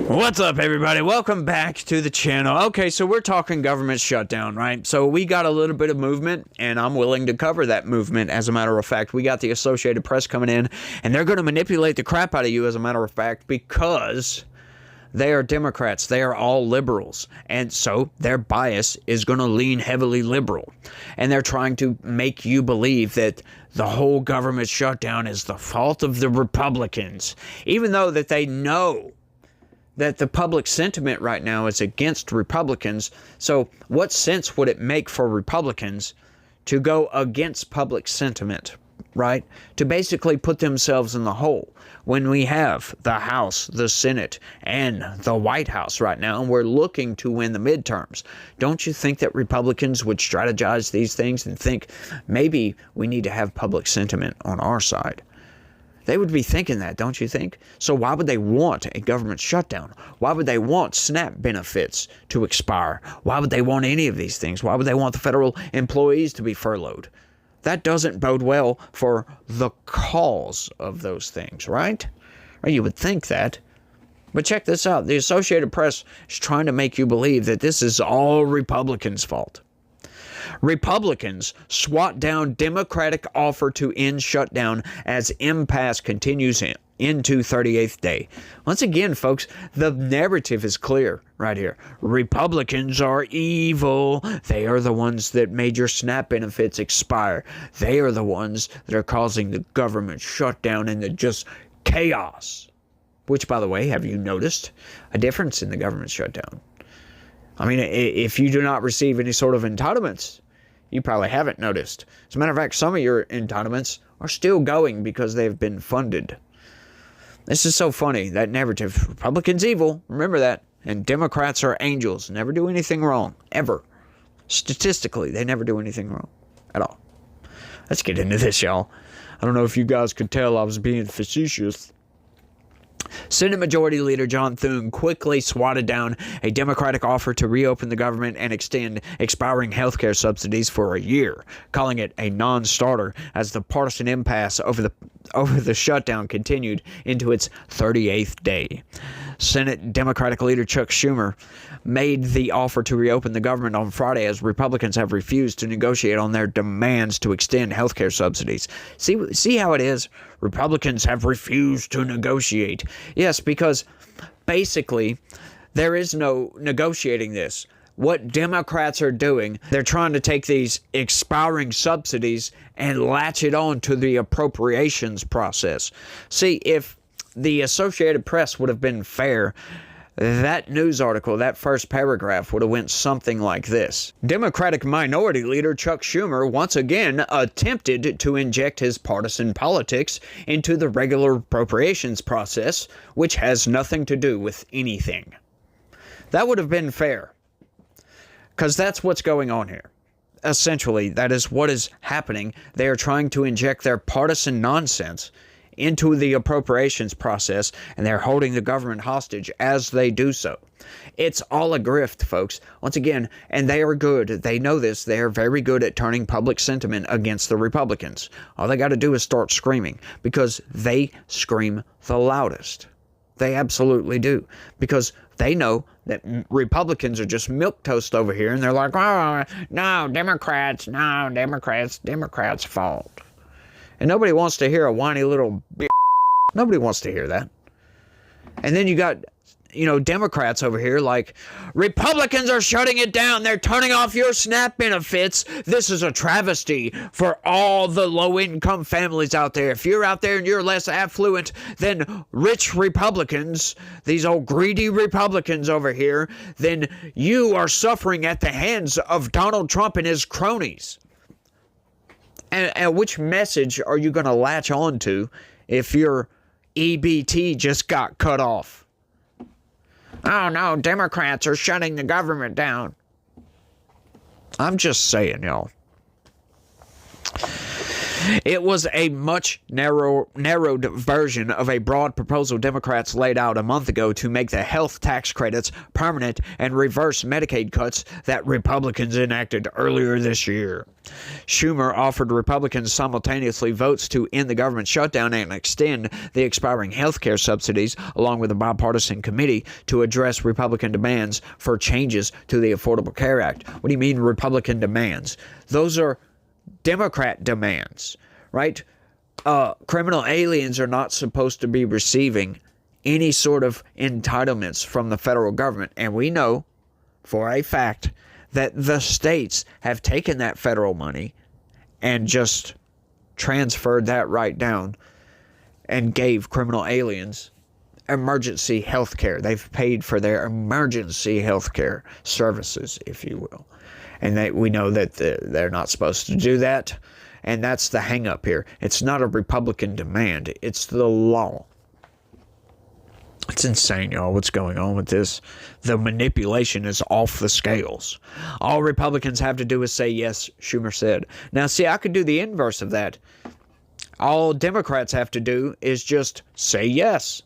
What's up, everybody? Welcome back to the channel. Okay, so we're talking government shutdown, right? So we got a little bit of movement, and I'm willing to cover that movement. As a matter of fact, we got the Associated Press coming in, and they're going to manipulate the crap out of you, as a matter of fact, because they are Democrats. They are all liberals. And so their bias is going to lean heavily liberal. And they're trying to make you believe that the whole government shutdown is the fault of the Republicans, even though that they know that the public sentiment right now is against Republicans. So what sense would it make for Republicans to go against public sentiment, right? To basically put themselves in the hole when we have the House, the Senate, and the White House right now, and we're looking to win the midterms. Don't you think that Republicans would strategize these things and think maybe we need to have public sentiment on our side? They would be thinking that, don't you think? So why would they want a government shutdown? Why would they want SNAP benefits to expire? Why would they want any of these things? Why would they want the federal employees to be furloughed? That doesn't bode well for the cause of those things, right? Or you would think that. But check this out. The Associated Press is trying to make you believe that this is all Republicans' fault. Republicans swat down Democratic offer to end shutdown as impasse continues into 38th day. Once again, folks, the narrative is clear right here. Republicans are evil. They are the ones that made your SNAP benefits expire. They are the ones that are causing the government shutdown and the just chaos. Which, by the way, have you noticed a difference in the government shutdown? I mean, if you do not receive any sort of entitlements, you probably haven't noticed. As a matter of fact, some of your entitlements are still going because they've been funded. This is so funny, that narrative. Republicans evil, remember that. And Democrats are angels, never do anything wrong, ever. Statistically, they never do anything wrong at all. Let's get into this, y'all. I don't know if you guys could tell I was being facetious. Senate Majority Leader John Thune quickly swatted down a Democratic offer to reopen the government and extend expiring healthcare subsidies for a year, calling it a non-starter as the partisan impasse over the shutdown continued into its 38th day. Senate Democratic Leader Chuck Schumer made the offer to reopen the government on Friday as Republicans have refused to negotiate on their demands to extend healthcare subsidies. See how it is? Republicans have refused to negotiate. Yes, because basically there is no negotiating this. What Democrats are doing, they're trying to take these expiring subsidies and latch it on to the appropriations process. See, if the Associated Press would have been fair, that news article, that first paragraph, would have went something like this. Democratic Minority Leader Chuck Schumer once again attempted to inject his partisan politics into the regular appropriations process, which has nothing to do with anything. That would have been fair, because that's what's going on here. Essentially, that is what is happening. They are trying to inject their partisan nonsense into the appropriations process, and they're holding the government hostage as they do so. It's all a grift, folks. Once again, and they are good. They know this. They are very good at turning public sentiment against the Republicans. All they got to do is start screaming, because they scream the loudest. They absolutely do, because they know that Republicans are just milquetoast over here, and they're like, oh, no, Democrats, Democrats' fault. And nobody wants to hear a whiny little bitch. Nobody wants to hear that. And then you got, Democrats over here like, Republicans are shutting it down. They're turning off your SNAP benefits. This is a travesty for all the low-income families out there. If you're out there and you're less affluent than rich Republicans, these old greedy Republicans over here, then you are suffering at the hands of Donald Trump and his cronies. And which message are you going to latch on to if your EBT just got cut off? Oh no, Democrats are shutting the government down. I'm just saying, y'all. It was a much narrowed version of a broad proposal Democrats laid out a month ago to make the health tax credits permanent and reverse Medicaid cuts that Republicans enacted earlier this year. Schumer offered Republicans simultaneously votes to end the government shutdown and extend the expiring health care subsidies, along with a bipartisan committee to address Republican demands for changes to the Affordable Care Act. What do you mean Republican demands? Those are Democrat demands, right? Criminal aliens are not supposed to be receiving any sort of entitlements from the federal government. And we know for a fact that the states have taken that federal money and just transferred that right down and gave criminal aliens emergency health care. They've paid for their emergency health care services, if you will. And we know that they're not supposed to do that. And that's the hang up here. It's not a Republican demand. It's the law. It's insane, y'all, what's going on with this. The manipulation is off the scales. All Republicans have to do is say yes, Schumer said. Now, see, I could do the inverse of that. All Democrats have to do is just say yes.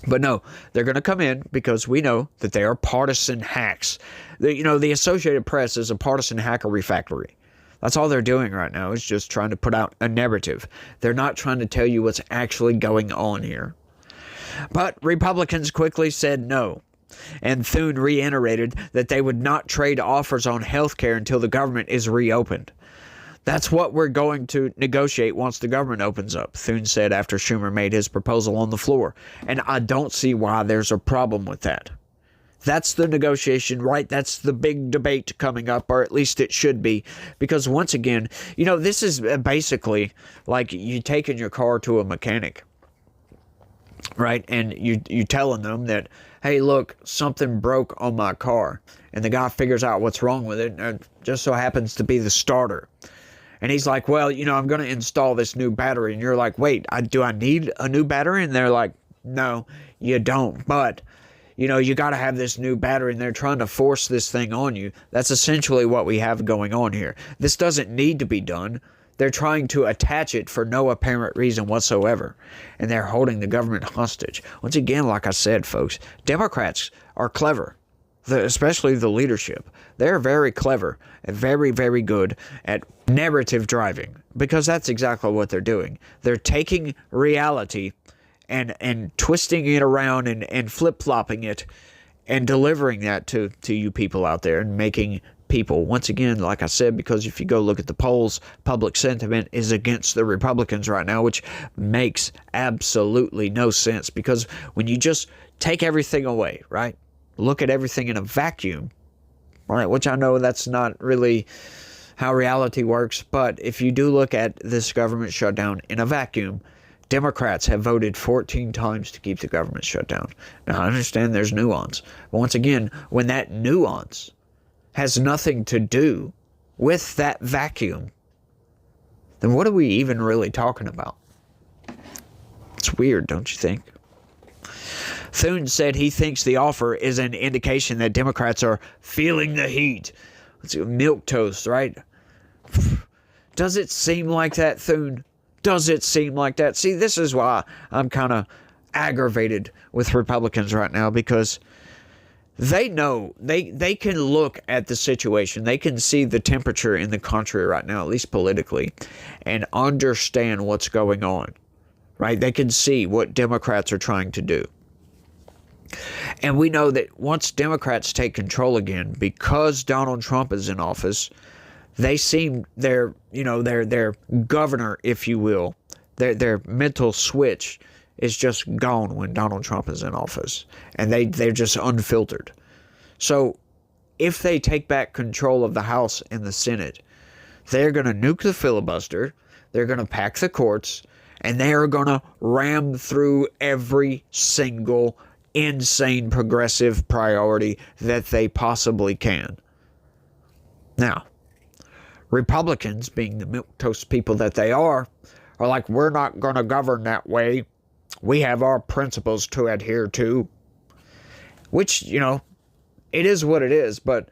But no, they're going to come in because we know that they are partisan hacks. The Associated Press is a partisan hackery factory. That's all they're doing right now, is just trying to put out a narrative. They're not trying to tell you what's actually going on here. But Republicans quickly said no. And Thune reiterated that they would not trade offers on health care until the government is reopened. That's what we're going to negotiate once the government opens up, Thune said after Schumer made his proposal on the floor. And I don't see why there's a problem with that. That's the negotiation, right? That's the big debate coming up, or at least it should be. Because once again, this is basically like you taking your car to a mechanic, right? And you telling them that, hey, look, something broke on my car. And the guy figures out what's wrong with it, and it just so happens to be the starter. And he's like, well, I'm going to install this new battery. And you're like, wait, do I need a new battery? And they're like, no, you don't. But, you got to have this new battery. And they're trying to force this thing on you. That's essentially what we have going on here. This doesn't need to be done. They're trying to attach it for no apparent reason whatsoever. And they're holding the government hostage. Once again, like I said, folks, Democrats are clever. Especially the leadership. They're very clever and very, very good at narrative driving, because that's exactly what they're doing. They're taking reality and twisting it around and flip-flopping it and delivering that to you people out there, and making people, once again, like I said, because if you go look at the polls, public sentiment is against the Republicans right now, which makes absolutely no sense, because when you just take everything away, right? Look at everything in a vacuum, right? Which I know that's not really how reality works. But if you do look at this government shutdown in a vacuum, Democrats have voted 14 times to keep the government shut down. Now, I understand there's nuance. But once again, when that nuance has nothing to do with that vacuum, then what are we even really talking about? It's weird, don't you think? Thune said he thinks the offer is an indication that Democrats are feeling the heat. It's milquetoast, right? Does it seem like that, Thune? Does it seem like that? See, this is why I'm kind of aggravated with Republicans right now, because they know, they can look at the situation. They can see the temperature in the country right now, at least politically, and understand what's going on, right? They can see what Democrats are trying to do. And we know that once Democrats take control again, because Donald Trump is in office, they seem their governor, if you will, their mental switch is just gone when Donald Trump is in office, and they're just unfiltered. So if they take back control of the House and the Senate, they're going to nuke the filibuster, they're going to pack the courts, and they are going to ram through every single insane progressive priority that they possibly can. Now, Republicans, being the milquetoast people that they are like, we're not going to govern that way. We have our principles to adhere to. Which, it is what it is. But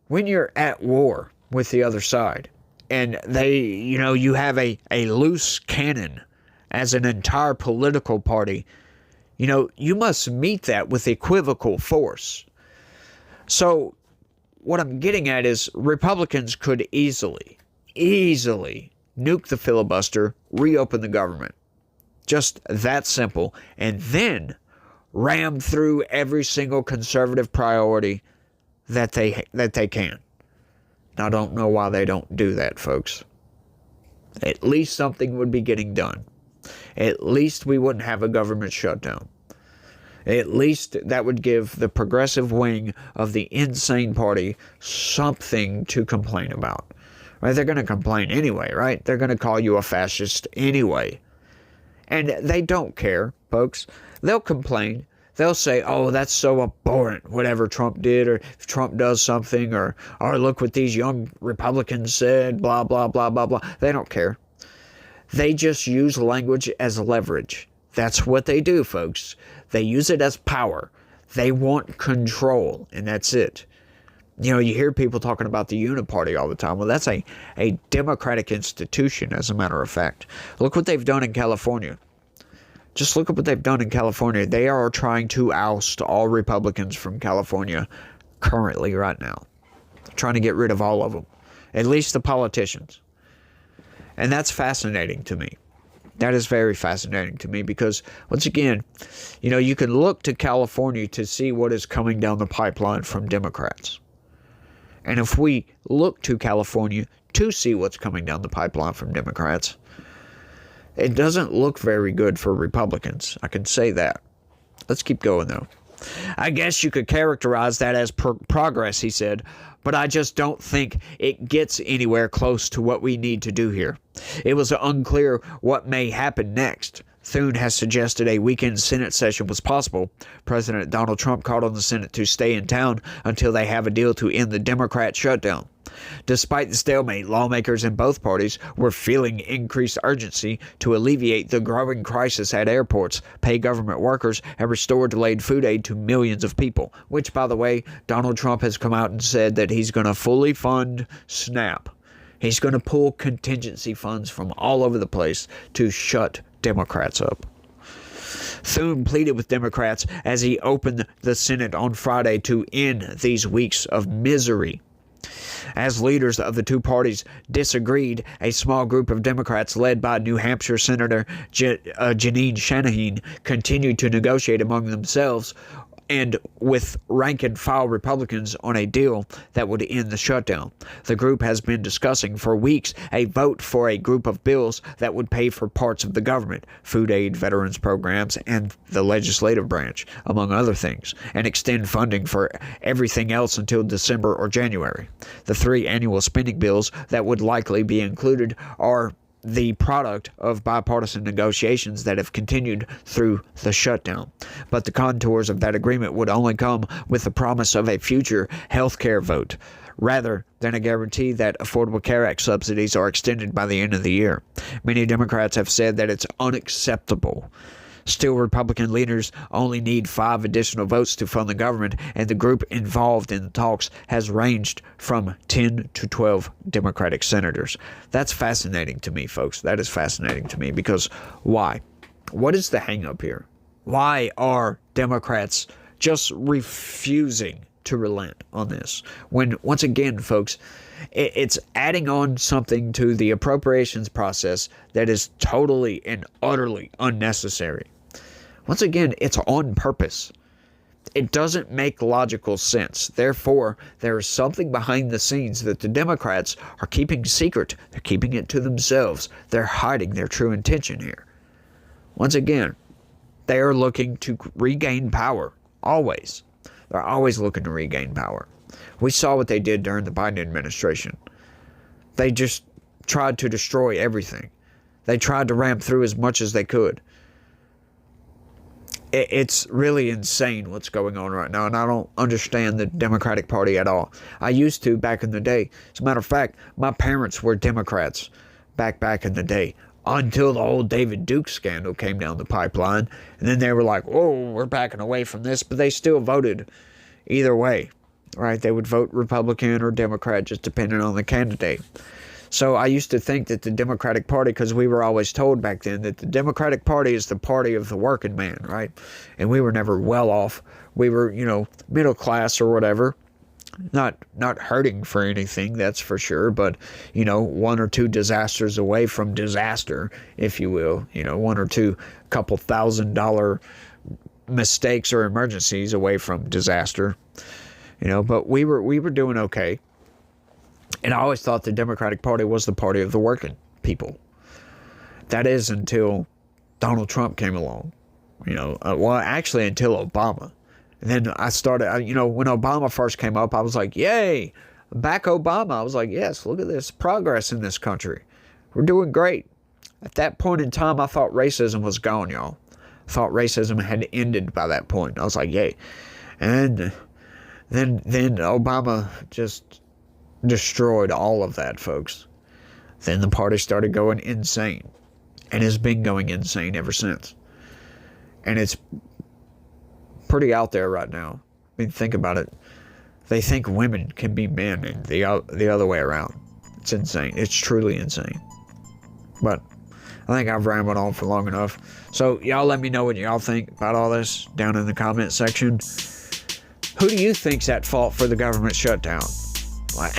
when you're at war with the other side, and they, you have a loose cannon as an entire political party, you must meet that with equivocal force. So what I'm getting at is Republicans could easily nuke the filibuster, reopen the government. Just that simple. And then ram through every single conservative priority that they can. I don't know why they don't do that, folks. At least something would be getting done. At least we wouldn't have a government shutdown. At least that would give the progressive wing of the insane party something to complain about. Right? They're going to complain anyway, right? They're going to call you a fascist anyway. And they don't care, folks. They'll complain. They'll say, oh, that's so abhorrent, whatever Trump did, or if Trump does something, or look what these young Republicans said, blah, blah, blah, blah, blah. They don't care. They just use language as leverage. That's what they do, folks. They use it as power. They want control, and that's it. You hear people talking about the Uniparty all the time. Well, that's a democratic institution, as a matter of fact. Look what they've done in California. Just look at what they've done in California. They are trying to oust all Republicans from California currently right now. They're trying to get rid of all of them, at least the politicians. And that's fascinating to me. That is very fascinating to me because, once again, you can look to California to see what is coming down the pipeline from Democrats. And if we look to California to see what's coming down the pipeline from Democrats, it doesn't look very good for Republicans. I can say that. Let's keep going, though. I guess you could characterize that as progress, he said, but I just don't think it gets anywhere close to what we need to do here. It was unclear what may happen next. Thune has suggested a weekend Senate session was possible. President Donald Trump called on the Senate to stay in town until they have a deal to end the Democrat shutdown. Despite the stalemate, lawmakers in both parties were feeling increased urgency to alleviate the growing crisis at airports, pay government workers, and restore delayed food aid to millions of people, which, by the way, Donald Trump has come out and said that he's going to fully fund SNAP. He's going to pull contingency funds from all over the place to shut Democrats up. Thune pleaded with Democrats as he opened the Senate on Friday to end these weeks of misery. As leaders of the two parties disagreed, a small group of Democrats led by New Hampshire Senator Jeanine Shaheen continued to negotiate among themselves and with rank-and-file Republicans on a deal that would end the shutdown. The group has been discussing for weeks a vote for a group of bills that would pay for parts of the government, food aid, veterans programs, and the legislative branch, among other things, and extend funding for everything else until December or January. The three annual spending bills that would likely be included are the product of bipartisan negotiations that have continued through the shutdown. But the contours of that agreement would only come with the promise of a future health care vote, rather than a guarantee that Affordable Care Act subsidies are extended by the end of the year. Many Democrats have said that it's unacceptable. Still, Republican leaders only need 5 additional votes to fund the government, and the group involved in the talks has ranged from 10 to 12 Democratic senators. That's fascinating to me, folks. That is fascinating to me because why? What is the hang-up here? Why are Democrats just refusing to relent on this? When, once again, folks, it's adding on something to the appropriations process that is totally and utterly unnecessary. Once again, it's on purpose. It doesn't make logical sense. Therefore, there is something behind the scenes that the Democrats are keeping secret. They're keeping it to themselves. They're hiding their true intention here. Once again, they are looking to regain power. Always. They're always looking to regain power. We saw what they did during the Biden administration. They just tried to destroy everything. They tried to ram through as much as they could. It's really insane what's going on right now, and I don't understand the Democratic Party at all. I used to back in the day. As a matter of fact, my parents were Democrats back in the day until the whole David Duke scandal came down the pipeline, and then they were like, "Whoa, we're backing away from this," but they still voted either way, right? They would vote Republican or Democrat just depending on the candidate. So I used to think that the Democratic Party, because we were always told back then that the Democratic Party is the party of the working man, right? And we were never well off. We were, middle class or whatever. Not hurting for anything, that's for sure, but, one or two disasters away from disaster, if you will. One or two couple $1,000 mistakes or emergencies away from disaster. But we were doing okay. And I always thought the Democratic Party was the party of the working people. That is until Donald Trump came along. Actually until Obama. And then I started, when Obama first came up, I was like, yay, back Obama. I was like, yes, look at this progress in this country. We're doing great. At that point in time, I thought racism was gone, y'all. I thought racism had ended by that point. I was like, yay. And then Obama just destroyed all of that, folks. Then the party started going insane, and has been going insane ever since. And it's pretty out there right now. I mean, think about it. They think women can be men and the other way around. It's insane. It's truly insane. But I think I've rambled on for long enough. So y'all let me know what y'all think about all this down in the comment section. Who do you think's at fault for the government shutdown?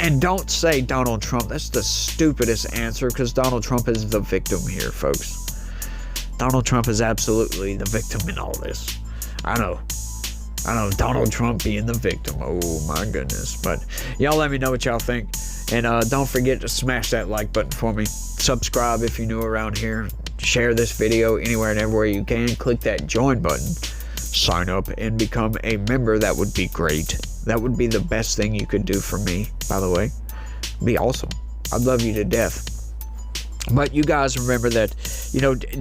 And don't say Donald Trump. That's the stupidest answer, because Donald Trump is the victim here, folks. Donald Trump is absolutely the victim in all this. I know, Donald Trump being the victim. Oh, my goodness. But y'all let me know what y'all think. And don't forget to smash that like button for me. Subscribe if you're new around here. Share this video anywhere and everywhere you can. Click that join button. Sign up and become a member. That would be great. That would be the best thing you could do for me, by the way. It'd be awesome. I'd love you to death. But you guys remember that,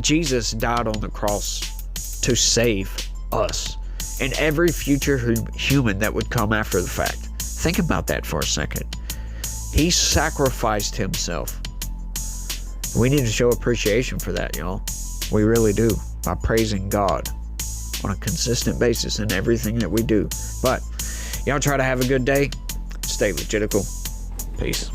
Jesus died on the cross to save us and every future human that would come after the fact. Think about that for a second. He sacrificed himself. We need to show appreciation for that, y'all. We really do, by praising God on a consistent basis in everything that we do. But y'all try to have a good day. Stay legitical. Peace.